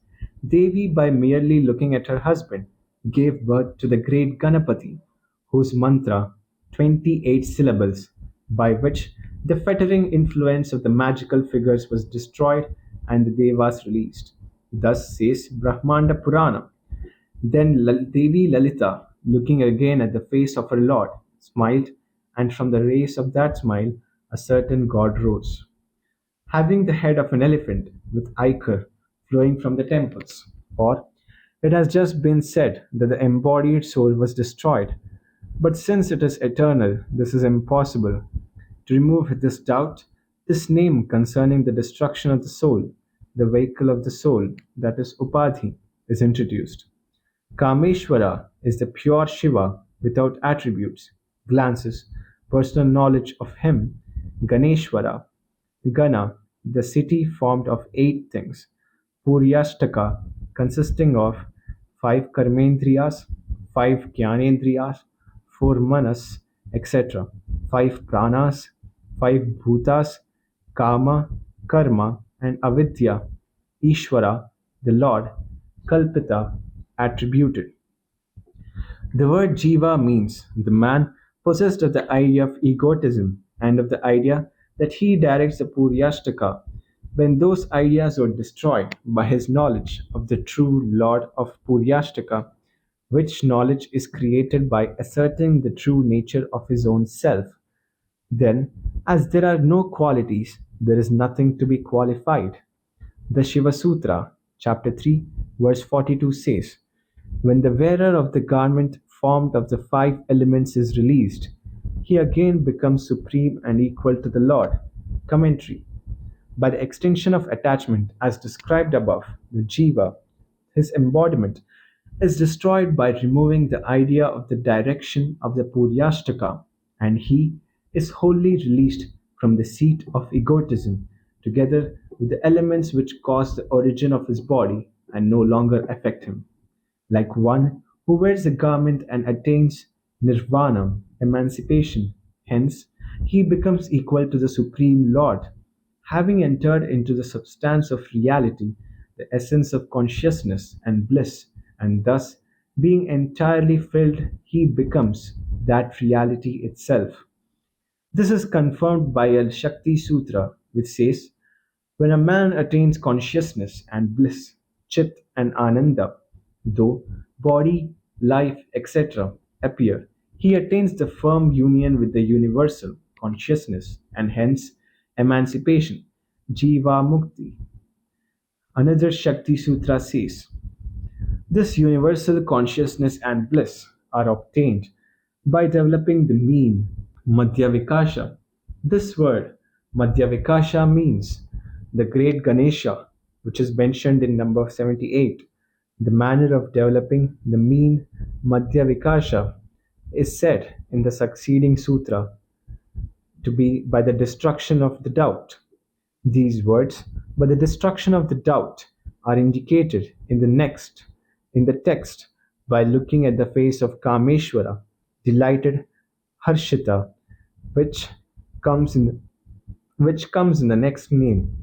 Devi, by merely looking at her husband, gave birth to the great Ganapati, whose mantra, 28 syllables, by which the fettering influence of the magical figures was destroyed and the Devas released. Thus says Brahmanda Purana. Then Devi Lalita, looking again at the face of her lord, smiled, and from the rays of that smile a certain god rose, having the head of an elephant with ichor flowing from the temples. For it has just been said that the embodied soul was destroyed, but since it is eternal, this is impossible. To remove this doubt, this name concerning the destruction of the soul, the vehicle of the soul, that is Upadhi, is introduced. Kameshwara is the pure Shiva without attributes, glances, personal knowledge of him. Ganeshwara, Gana, the city formed of 8 things. Puryashtaka, consisting of 5 karmendriyas, 5 jnanendriyas, 4 manas, etc., 5 pranas, 5 bhutas, kama, karma, and avidya. Ishvara, the Lord, Kalpita, attributed. The word jiva means the man possessed of the idea of egotism and of the idea that he directs the Puryashtaka. When those ideas were destroyed by his knowledge of the true Lord of Puryashtaka, which knowledge is created by asserting the true nature of his own self, then, as there are no qualities, there is nothing to be qualified. The Shiva Sutra, chapter 3, verse 42 says, when the wearer of the garment formed of the 5 elements is released, he again becomes supreme and equal to the Lord. Commentary. By the extinction of attachment, as described above, the jiva, his embodiment, is destroyed by removing the idea of the direction of the Puryashtaka, and he is wholly released from the seat of egotism, together with the elements which cause the origin of his body and no longer affect him. Like one who wears a garment and attains nirvana, emancipation. Hence, he becomes equal to the Supreme Lord. Having entered into the substance of reality, the essence of consciousness and bliss, and thus being entirely filled, he becomes that reality itself. This is confirmed by a Shakti Sutra, which says, when a man attains consciousness and bliss, chit and ananda, though body, life, etc., appear, he attains the firm union with the universal consciousness and hence emancipation, jiva mukti. Another Shakti Sutra says, this universal consciousness and bliss are obtained by developing the mean Madhyavikasha. This word Madhyavikasha means the great Ganesha, which is mentioned in number 78. The manner of developing the mean Madhyavikasha is said in the succeeding sutra to be by the destruction of the doubt. These words, by the destruction of the doubt, are indicated in the text by looking at the face of Kameshwara, delighted Harshita, which comes in the next name,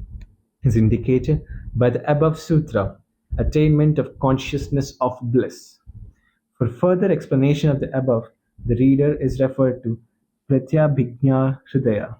is indicated by the above sutra, attainment of consciousness of bliss. For further explanation of the above, the reader is referred to Pratyabhijna Hridaya.